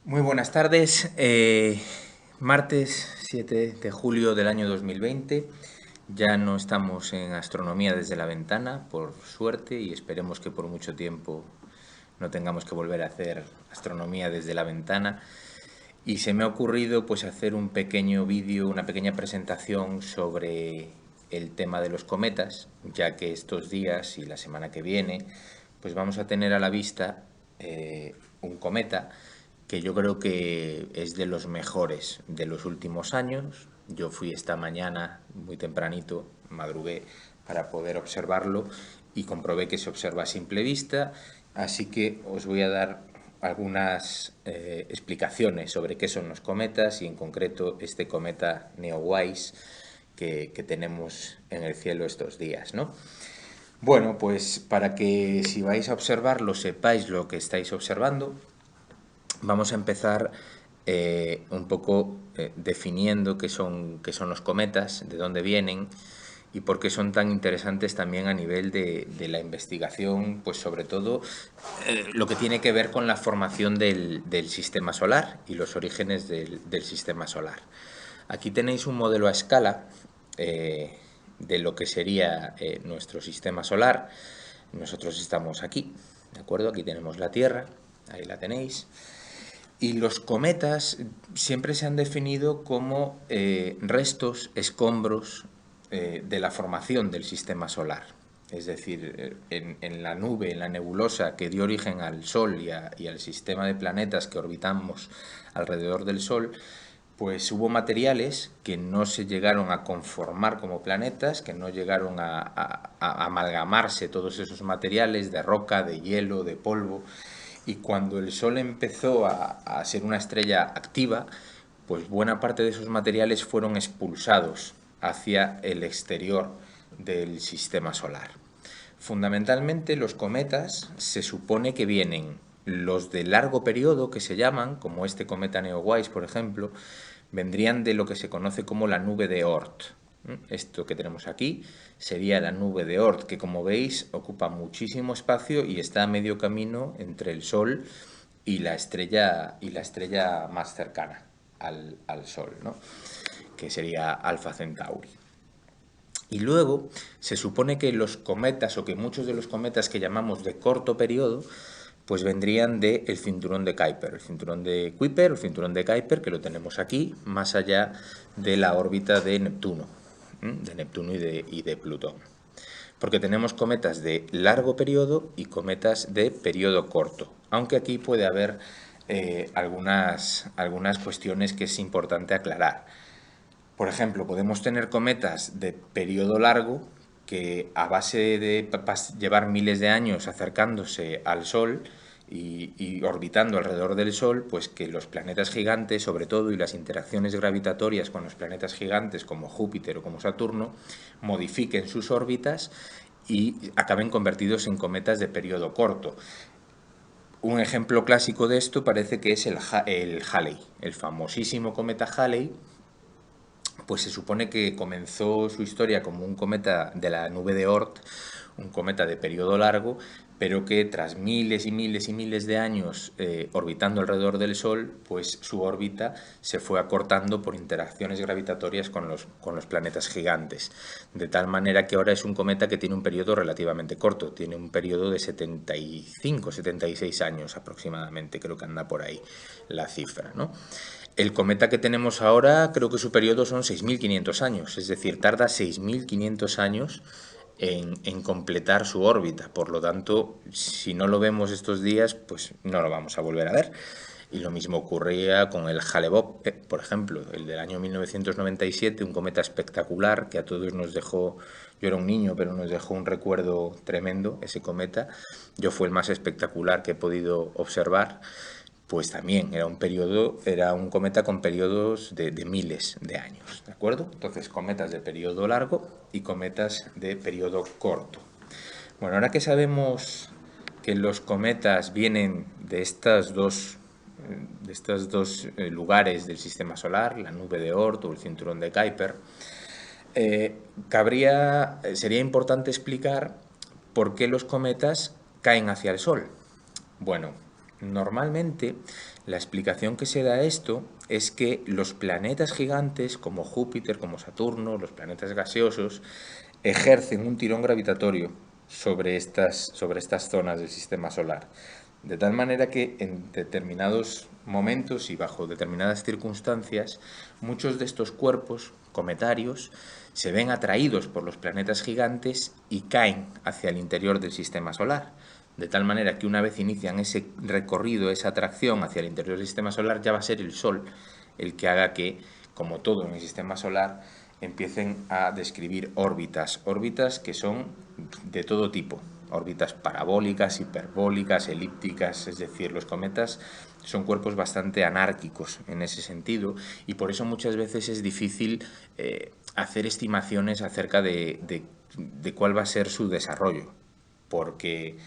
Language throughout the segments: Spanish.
Muy buenas tardes. Martes 7 de julio del año 2020. Ya no estamos en astronomía desde la ventana, por suerte, y esperemos que por mucho tiempo no tengamos que volver a hacer astronomía desde la ventana. Y se me ha ocurrido pues hacer un pequeño vídeo, una pequeña presentación sobre el tema de los cometas, ya que estos días y la semana que viene pues vamos a tener a la vista un cometa que yo creo que es de los mejores de los últimos años. Yo fui esta mañana muy tempranito, madrugué para poder observarlo y comprobé que se observa a simple vista, así que os voy a dar algunas explicaciones sobre qué son los cometas y en concreto este cometa Neowise que tenemos en el cielo estos días, ¿no? Bueno, pues para que si vais a observarlo sepáis lo que estáis observando, vamos a empezar un poco definiendo qué son los cometas, de dónde vienen y por qué son tan interesantes también a nivel de la investigación, pues sobre todo lo que tiene que ver con la formación del sistema solar y los orígenes del sistema solar. Aquí tenéis un modelo a escala de lo que sería nuestro sistema solar. Nosotros estamos aquí, ¿de acuerdo? Aquí tenemos la Tierra, ahí la tenéis. Y los cometas siempre se han definido como restos, escombros de la formación del sistema solar. Es decir, en la nube, en la nebulosa que dio origen al Sol y al sistema de planetas que orbitamos alrededor del Sol, pues hubo materiales que no se llegaron a conformar como planetas, que no llegaron a amalgamarse todos esos materiales de roca, de hielo, de polvo, y cuando el Sol empezó a ser una estrella activa, pues buena parte de esos materiales fueron expulsados hacia el exterior del sistema solar. Fundamentalmente los cometas se supone que vienen los de largo periodo, que se llaman, como este cometa Neowise, por ejemplo, vendrían de lo que se conoce como la nube de Oort. Esto que tenemos aquí sería la nube de Oort, que como veis ocupa muchísimo espacio y está a medio camino entre el Sol y la estrella más cercana al Sol, ¿no? Que sería Alfa Centauri. Y luego se supone que los cometas, o que muchos de los cometas que llamamos de corto periodo, pues vendrían del cinturón de Kuiper, el cinturón de Kuiper, el cinturón de Kuiper, que lo tenemos aquí, más allá de la órbita de Neptuno, y de Plutón. Porque tenemos cometas de largo periodo y cometas de periodo corto, aunque aquí puede haber algunas cuestiones que es importante aclarar. Por ejemplo, podemos tener cometas de periodo largo que a base de llevar miles de años acercándose al Sol y orbitando alrededor del Sol, pues que los planetas gigantes, sobre todo, y las interacciones gravitatorias con los planetas gigantes como Júpiter o como Saturno, modifiquen sus órbitas y acaben convertidos en cometas de periodo corto. Un ejemplo clásico de esto parece que es el Halley, el famosísimo cometa Halley. Pues se supone que comenzó su historia como un cometa de la nube de Oort, un cometa de periodo largo, pero que tras miles y miles y miles de años orbitando alrededor del Sol, pues su órbita se fue acortando por interacciones gravitatorias con los planetas gigantes. De tal manera que ahora es un cometa que tiene un periodo relativamente corto, tiene un periodo de 75, 76 años aproximadamente, creo que anda por ahí la cifra, ¿no? El cometa que tenemos ahora, creo que su periodo son 6.500 años, es decir, tarda 6.500 años en completar su órbita. Por lo tanto, si no lo vemos estos días, pues no lo vamos a volver a ver. Y lo mismo ocurría con el Hale-Bopp, por ejemplo, el del año 1997, un cometa espectacular que a todos nos dejó, yo era un niño, pero nos dejó un recuerdo tremendo, ese cometa. Yo fue el más espectacular que he podido observar. Pues también era un cometa con periodos de miles de años, ¿de acuerdo? Entonces, cometas de periodo largo y cometas de periodo corto. Bueno, ahora que sabemos que los cometas vienen de estos dos lugares del sistema solar, la nube de Oort o el cinturón de Kuiper, sería importante explicar por qué los cometas caen hacia el Sol. Bueno, Normalmente, la explicación que se da a esto es que los planetas gigantes, como Júpiter, como Saturno, los planetas gaseosos, ejercen un tirón gravitatorio sobre estas zonas del sistema solar. De tal manera que en determinados momentos y bajo determinadas circunstancias, muchos de estos cuerpos cometarios se ven atraídos por los planetas gigantes y caen hacia el interior del sistema solar. De tal manera que una vez inician ese recorrido, esa atracción hacia el interior del sistema solar, ya va a ser el Sol el que haga que, como todo en el sistema solar, empiecen a describir órbitas que son de todo tipo, órbitas parabólicas, hiperbólicas, elípticas, es decir, los cometas son cuerpos bastante anárquicos en ese sentido y por eso muchas veces es difícil hacer estimaciones acerca de cuál va a ser su desarrollo, porque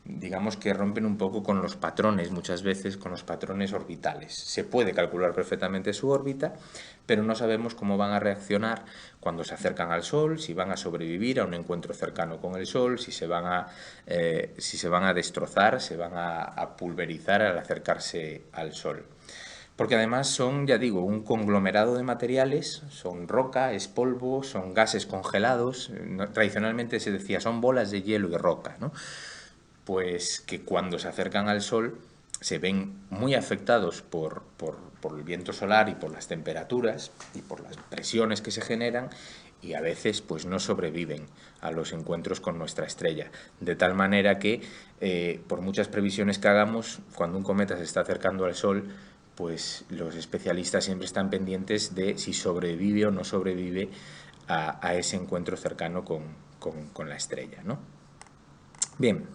digamos que rompen un poco con los patrones, muchas veces con los patrones orbitales. Se puede calcular perfectamente su órbita, pero no sabemos cómo van a reaccionar cuando se acercan al Sol, si van a sobrevivir a un encuentro cercano con el Sol, si se van a destrozar, se van a pulverizar al acercarse al Sol. Porque además son, ya digo, un conglomerado de materiales, son roca, es polvo, son gases congelados. Tradicionalmente se decía son bolas de hielo y roca, ¿no? Pues que cuando se acercan al Sol se ven muy afectados por el viento solar y por las temperaturas y por las presiones que se generan y a veces pues no sobreviven a los encuentros con nuestra estrella. De tal manera que por muchas previsiones que hagamos, cuando un cometa se está acercando al Sol, pues los especialistas siempre están pendientes de si sobrevive o no sobrevive a ese encuentro cercano con la estrella, ¿no? Bien,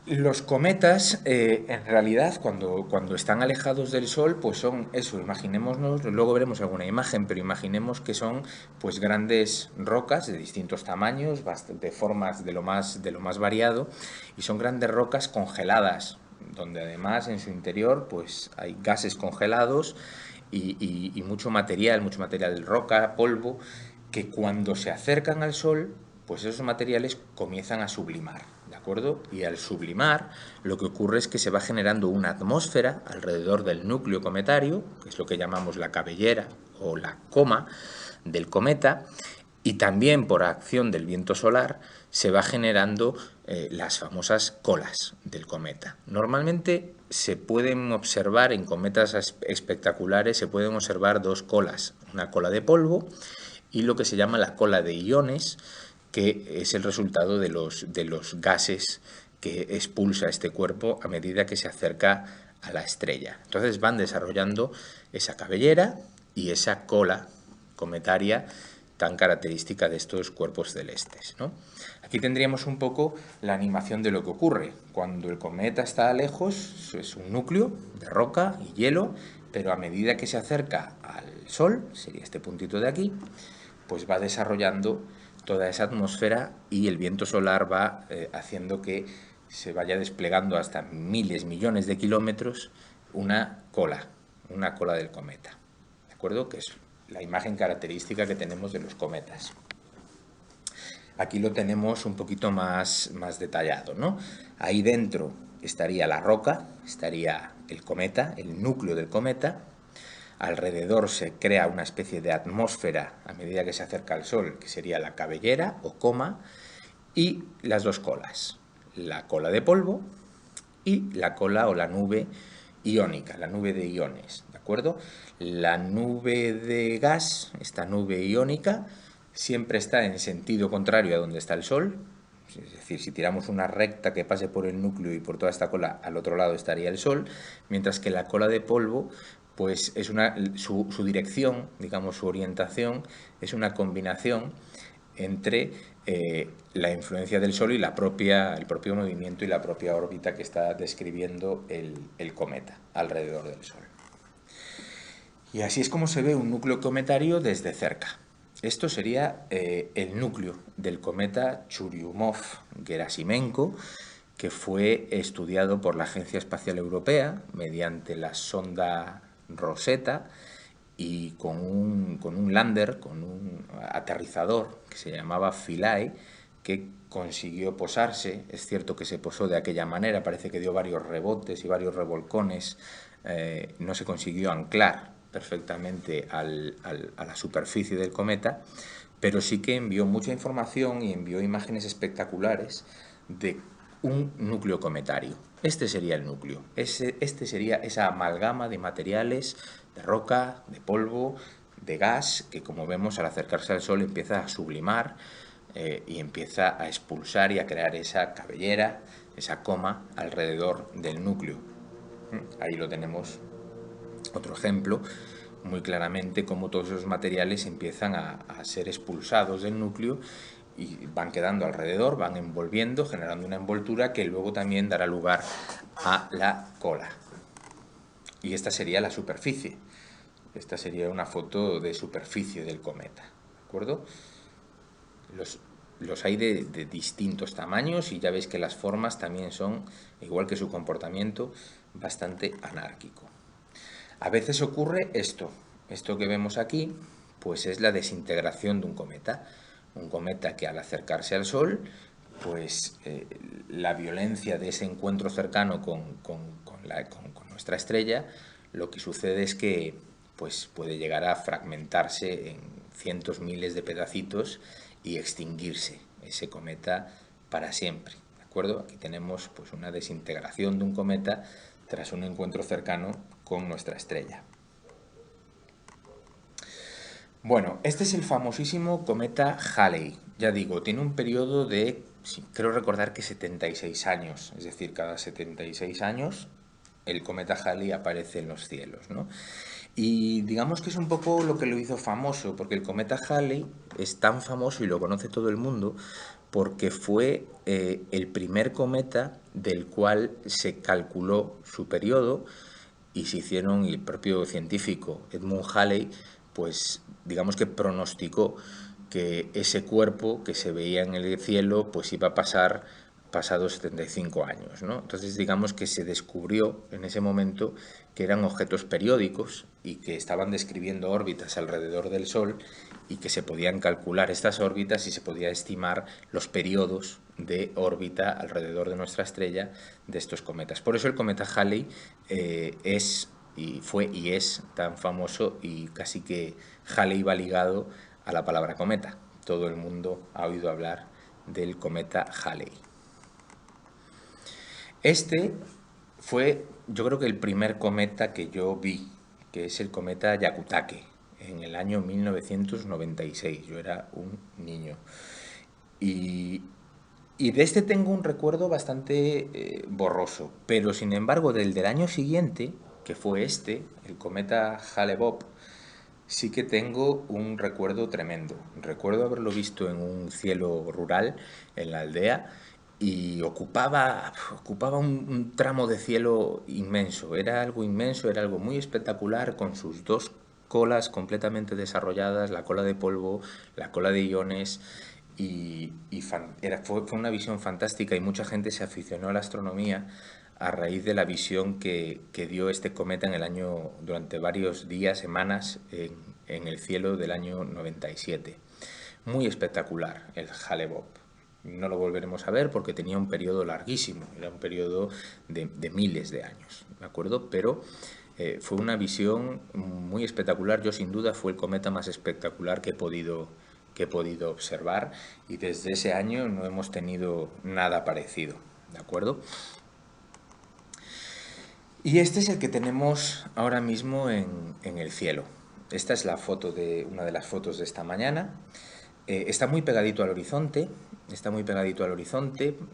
los cometas, en realidad, cuando están alejados del Sol, pues son eso, imaginémonos, luego veremos alguna imagen, pero imaginemos que son pues grandes rocas de distintos tamaños, de formas de lo más variado, y son grandes rocas congeladas, donde además en su interior pues hay gases congelados y mucho material de roca, polvo, que cuando se acercan al Sol, pues esos materiales comienzan a sublimar, ¿de acuerdo? Y al sublimar, lo que ocurre es que se va generando una atmósfera alrededor del núcleo cometario, que es lo que llamamos la cabellera o la coma del cometa, y también por acción del viento solar se va generando las famosas colas del cometa. Normalmente se pueden observar en cometas espectaculares, se pueden observar dos colas, una cola de polvo y lo que se llama la cola de iones, que es el resultado de los gases que expulsa este cuerpo a medida que se acerca a la estrella. Entonces van desarrollando esa cabellera y esa cola cometaria tan característica de estos cuerpos celestes, ¿no? Aquí tendríamos un poco la animación de lo que ocurre. Cuando el cometa está lejos, es un núcleo de roca y hielo, pero a medida que se acerca al Sol, sería este puntito de aquí, pues va desarrollando toda esa atmósfera y el viento solar va haciendo que se vaya desplegando hasta miles, millones de kilómetros una cola del cometa, ¿de acuerdo? Que es la imagen característica que tenemos de los cometas. Aquí lo tenemos un poquito más detallado, ¿no? Ahí dentro estaría la roca, estaría el cometa, el núcleo del cometa. Alrededor se crea una especie de atmósfera a medida que se acerca al Sol, que sería la cabellera o coma, y las dos colas, la cola de polvo y la cola o la nube iónica, la nube de iones, ¿de acuerdo? La nube de gas, esta nube iónica, siempre está en sentido contrario a donde está el Sol, es decir, si tiramos una recta que pase por el núcleo y por toda esta cola, al otro lado estaría el Sol, mientras que la cola de polvo, pues es su dirección, digamos, su orientación, es una combinación entre la influencia del Sol y el propio movimiento y la propia órbita que está describiendo el cometa alrededor del Sol. Y así es como se ve un núcleo cometario desde cerca. Esto sería el núcleo del cometa Churyumov-Gerasimenko, que fue estudiado por la Agencia Espacial Europea mediante la sonda Rosetta y con un lander, con un aterrizador que se llamaba Philae, que consiguió posarse. Es cierto que se posó de aquella manera, parece que dio varios rebotes y varios revolcones, no se consiguió anclar perfectamente a la superficie del cometa, pero sí que envió mucha información y envió imágenes espectaculares de un núcleo cometario. Este sería el núcleo, este sería esa amalgama de materiales, de roca, de polvo, de gas, que como vemos al acercarse al Sol empieza a sublimar y empieza a expulsar y a crear esa cabellera, esa coma alrededor del núcleo. Ahí lo tenemos, otro ejemplo, muy claramente cómo todos esos materiales empiezan a ser expulsados del núcleo y van quedando alrededor, van envolviendo, generando una envoltura que luego también dará lugar a la cola. Y esta sería la superficie. Esta sería una foto de superficie del cometa, ¿de acuerdo? Los hay de distintos tamaños y ya veis que las formas también son, igual que su comportamiento, bastante anárquico. A veces ocurre esto que vemos aquí, pues es la desintegración de un cometa. Un cometa que al acercarse al Sol, pues la violencia de ese encuentro cercano con nuestra estrella, lo que sucede es que pues puede llegar a fragmentarse en cientos, miles de pedacitos y extinguirse ese cometa para siempre, ¿de acuerdo? Aquí tenemos pues una desintegración de un cometa tras un encuentro cercano con nuestra estrella. Bueno, este es el famosísimo cometa Halley. Ya digo, tiene un periodo de, creo recordar que 76 años, es decir, cada 76 años el cometa Halley aparece en los cielos, ¿no? Y digamos que es un poco lo que lo hizo famoso, porque el cometa Halley es tan famoso y lo conoce todo el mundo porque fue el primer cometa del cual se calculó su periodo y se hicieron, y el propio científico Edmund Halley, pues digamos que pronosticó que ese cuerpo que se veía en el cielo pues iba a pasar pasados 75 años, ¿no? Entonces digamos que se descubrió en ese momento que eran objetos periódicos y que estaban describiendo órbitas alrededor del Sol y que se podían calcular estas órbitas y se podía estimar los periodos de órbita alrededor de nuestra estrella de estos cometas. Por eso el cometa Halley fue y es tan famoso, y casi que Halley va ligado a la palabra cometa. Todo el mundo ha oído hablar del cometa Halley. Este fue, yo creo que el primer cometa que yo vi, que es el cometa Hyakutake, en el año 1996. Yo era un niño. Y, de este tengo un recuerdo bastante borroso, pero sin embargo del año siguiente, que fue este, el cometa Hale-Bopp, sí que tengo un recuerdo tremendo. Recuerdo haberlo visto en un cielo rural, en la aldea, y ocupaba un tramo de cielo inmenso. Era algo inmenso, era algo muy espectacular, con sus dos colas completamente desarrolladas, la cola de polvo, la cola de iones, fue una visión fantástica, y mucha gente se aficionó a la astronomía a raíz de la visión que dio este cometa durante varios días, semanas, en el cielo del año 97. Muy espectacular el Hale-Bopp. No lo volveremos a ver porque tenía un periodo larguísimo, era un periodo de miles de años, ¿de acuerdo? Pero fue una visión muy espectacular. Yo sin duda fue el cometa más espectacular que he podido observar, y desde ese año no hemos tenido nada parecido, ¿de acuerdo? Y este es el que tenemos ahora mismo en el cielo. Esta es una de las fotos de esta mañana. Está muy pegadito al horizonte,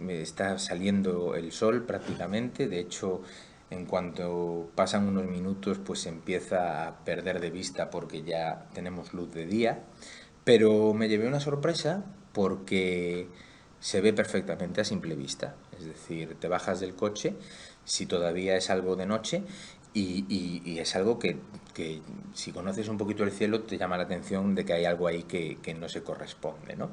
está saliendo el sol prácticamente. De hecho, en cuanto pasan unos minutos, pues se empieza a perder de vista porque ya tenemos luz de día. Pero me llevé una sorpresa porque se ve perfectamente a simple vista. Es decir, te bajas del coche, si todavía es algo de noche, y es algo que si conoces un poquito el cielo te llama la atención de que hay algo ahí que no se corresponde, ¿no?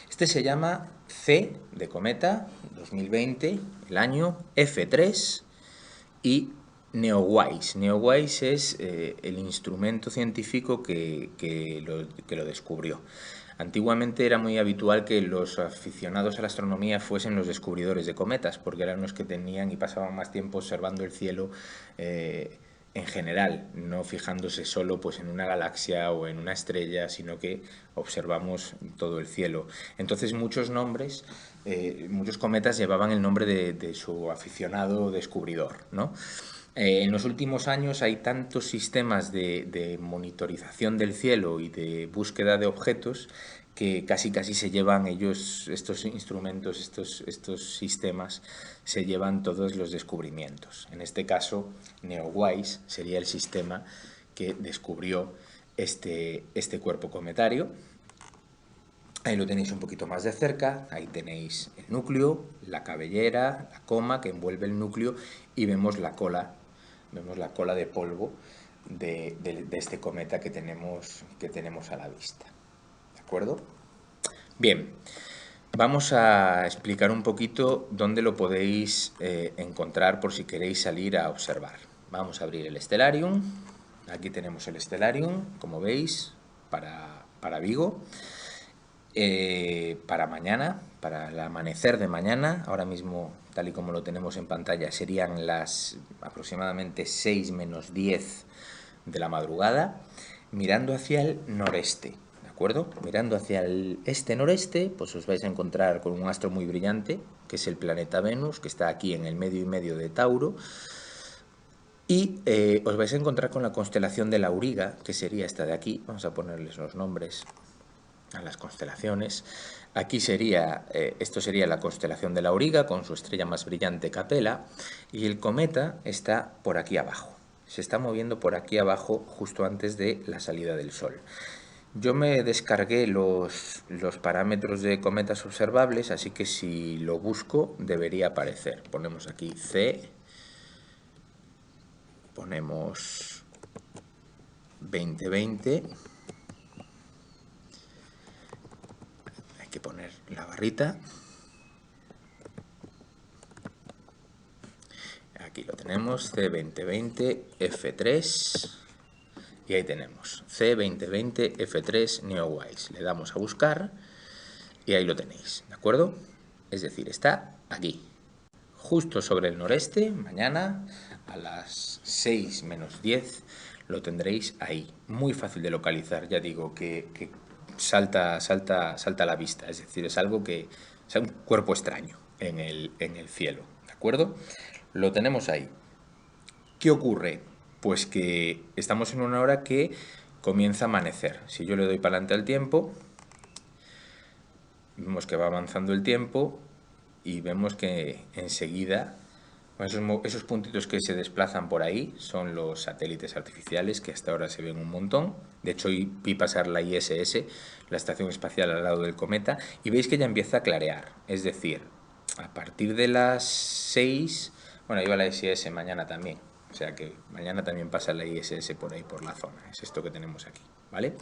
Este se llama C de cometa 2020, el año F3 y Neowise. Neowise es el instrumento científico que lo descubrió. Antiguamente era muy habitual que los aficionados a la astronomía fuesen los descubridores de cometas, porque eran los que tenían y pasaban más tiempo observando el cielo en general, no fijándose solo pues, en una galaxia o en una estrella, sino que observamos todo el cielo. Entonces muchos nombres, muchos cometas llevaban el nombre de su aficionado descubridor, ¿no? En los últimos años hay tantos sistemas de monitorización del cielo y de búsqueda de objetos que casi se llevan ellos, estos instrumentos, estos sistemas, se llevan todos los descubrimientos. En este caso, NEOWISE sería el sistema que descubrió este cuerpo cometario. Ahí lo tenéis un poquito más de cerca, ahí tenéis el núcleo, la cabellera, la coma que envuelve el núcleo y vemos la cola de polvo de este cometa que tenemos a la vista. ¿De acuerdo? Bien, vamos a explicar un poquito dónde lo podéis encontrar por si queréis salir a observar. Vamos a abrir el Stellarium. Aquí tenemos el Stellarium, como veis, para Vigo. Para mañana, para el amanecer de mañana, ahora mismo, tal y como lo tenemos en pantalla, serían las aproximadamente 6 menos 10 de la madrugada, mirando hacia el noreste, ¿de acuerdo? Mirando hacia el este-noreste, pues os vais a encontrar con un astro muy brillante, que es el planeta Venus, que está aquí en el medio y medio de Tauro, y os vais a encontrar con la constelación de la Auriga, que sería esta de aquí. Vamos a ponerles los nombres a las constelaciones. Aquí sería, esto sería la constelación de la Auriga con su estrella más brillante Capella, y el cometa está por aquí abajo. Se está moviendo por aquí abajo justo antes de la salida del Sol. Yo me descargué los parámetros de cometas observables, así que si lo busco debería aparecer. Ponemos aquí C, ponemos 2020. Que poner la barrita. Aquí lo tenemos, C2020 F3 y ahí tenemos C2020 F3 NEOWISE. Le damos a buscar y ahí lo tenéis, ¿de acuerdo? Es decir, está aquí, justo sobre el noreste. Mañana a las 6 menos 10 lo tendréis ahí, muy fácil de localizar. Ya digo que salta a la vista, es decir, es algo que es un cuerpo extraño en el cielo, ¿de acuerdo? Lo tenemos ahí. ¿Qué ocurre? Pues que estamos en una hora que comienza a amanecer. Si yo le doy para adelante al tiempo, vemos que va avanzando el tiempo y vemos que enseguida esos puntitos que se desplazan por ahí son los satélites artificiales, que hasta ahora se ven un montón. De hecho, hoy vi pasar la ISS, la estación espacial al lado del cometa, y veis que ya empieza a clarear. Es decir, a partir de las 6, bueno, iba la ISS mañana también, o sea que mañana también pasa la ISS por ahí, por la zona. Es esto que tenemos aquí, ¿vale?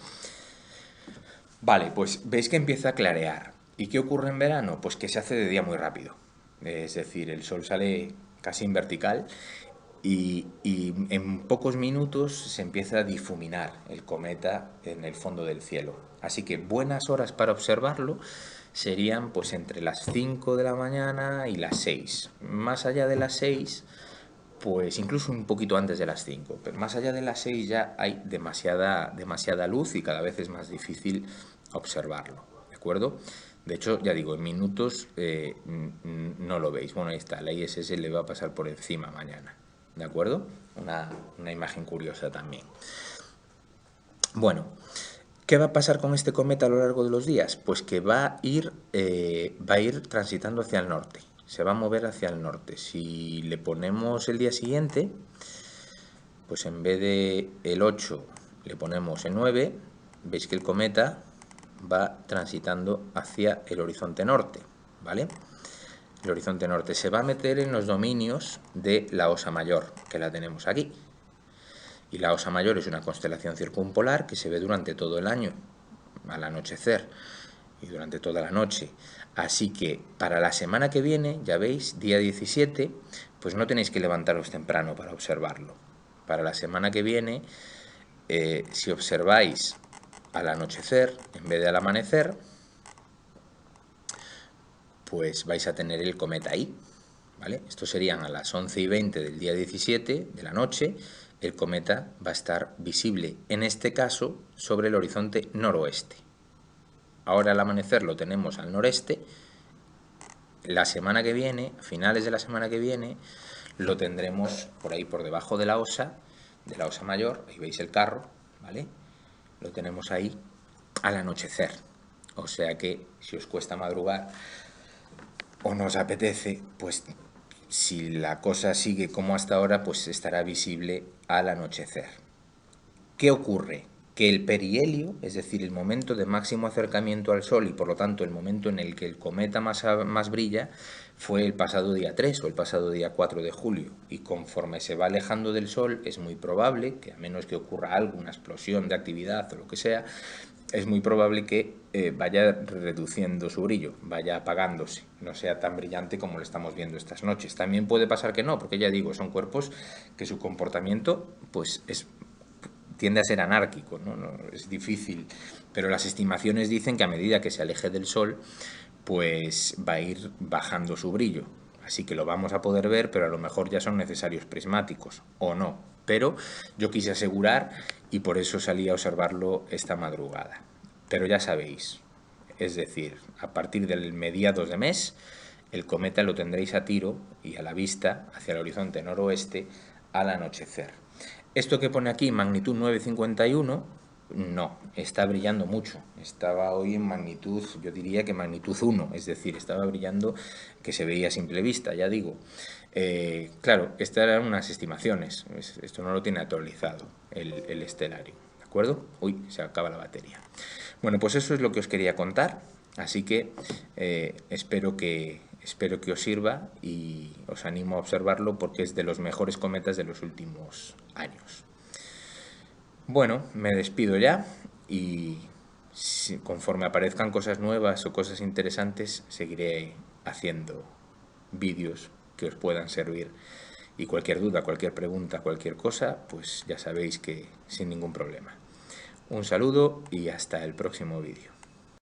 Vale, pues veis que empieza a clarear. ¿Y qué ocurre en verano? Pues que se hace de día muy rápido. Es decir, el sol sale casi en vertical y en pocos minutos se empieza a difuminar el cometa en el fondo del cielo. Así que buenas horas para observarlo serían pues entre las 5 de la mañana y las 6. Más allá de las 6, pues incluso un poquito antes de las 5, pero más allá de las 6 ya hay demasiada luz y cada vez es más difícil observarlo, ¿de acuerdo? De hecho, ya digo, en minutos no lo veis. Bueno, ahí está, la ISS le va a pasar por encima mañana, ¿de acuerdo? Una imagen curiosa también. Bueno, ¿qué va a pasar con este cometa a lo largo de los días? Pues que va a ir transitando hacia el norte, se va a mover hacia el norte. Si le ponemos el día siguiente, pues en vez de el 8 le ponemos el 9, veis que el cometa va transitando hacia el horizonte norte, ¿vale? El horizonte norte se va a meter en los dominios de la Osa Mayor, que la tenemos aquí. Y la Osa Mayor es una constelación circumpolar que se ve durante todo el año, al anochecer y durante toda la noche. Así que para la semana que viene, ya veis, día 17, pues no tenéis que levantaros temprano para observarlo. Para la semana que viene, si observáis al anochecer en vez de al amanecer, pues vais a tener el cometa ahí, ¿vale? Esto serían a las 11:20 del día 17 de la noche, el cometa va a estar visible, en este caso, sobre el horizonte noroeste. Ahora al amanecer lo tenemos al noreste. La semana que viene, a finales de la semana que viene, lo tendremos por ahí por debajo de la osa mayor, ahí veis el carro, ¿vale? Lo tenemos ahí al anochecer. O sea que si os cuesta madrugar o no os apetece, pues si la cosa sigue como hasta ahora, pues estará visible al anochecer. ¿Qué ocurre? Que el perihelio, es decir, el momento de máximo acercamiento al Sol y por lo tanto el momento en el que el cometa más brilla, fue el pasado día 3 o el pasado día 4 de julio. Y conforme se va alejando del Sol, es muy probable que, a menos que ocurra algo, una explosión de actividad o lo que sea, es muy probable que vaya reduciendo su brillo, vaya apagándose, no sea tan brillante como lo estamos viendo estas noches. También puede pasar que no, porque ya digo, son cuerpos que su comportamiento pues tiende a ser anárquico, ¿no? Es difícil, pero las estimaciones dicen que a medida que se aleje del Sol, pues va a ir bajando su brillo. Así que lo vamos a poder ver, pero a lo mejor ya son necesarios prismáticos, o no. Pero yo quise asegurar y por eso salí a observarlo esta madrugada. Pero ya sabéis, es decir, a partir del mediados de mes, el cometa lo tendréis a tiro y a la vista hacia el horizonte noroeste al anochecer. Esto que pone aquí, magnitud 9,51, no, está brillando mucho. Estaba hoy en magnitud, yo diría que magnitud 1, es decir, estaba brillando que se veía a simple vista, ya digo. Claro, estas eran unas estimaciones, esto no lo tiene actualizado el estelario, ¿de acuerdo? Uy, se acaba la batería. Bueno, pues eso es lo que os quería contar, así que espero que os sirva y os animo a observarlo porque es de los mejores cometas de los últimos años. Bueno, me despido ya y conforme aparezcan cosas nuevas o cosas interesantes, seguiré haciendo vídeos que os puedan servir. Y cualquier duda, cualquier pregunta, cualquier cosa, pues ya sabéis que sin ningún problema. Un saludo y hasta el próximo vídeo.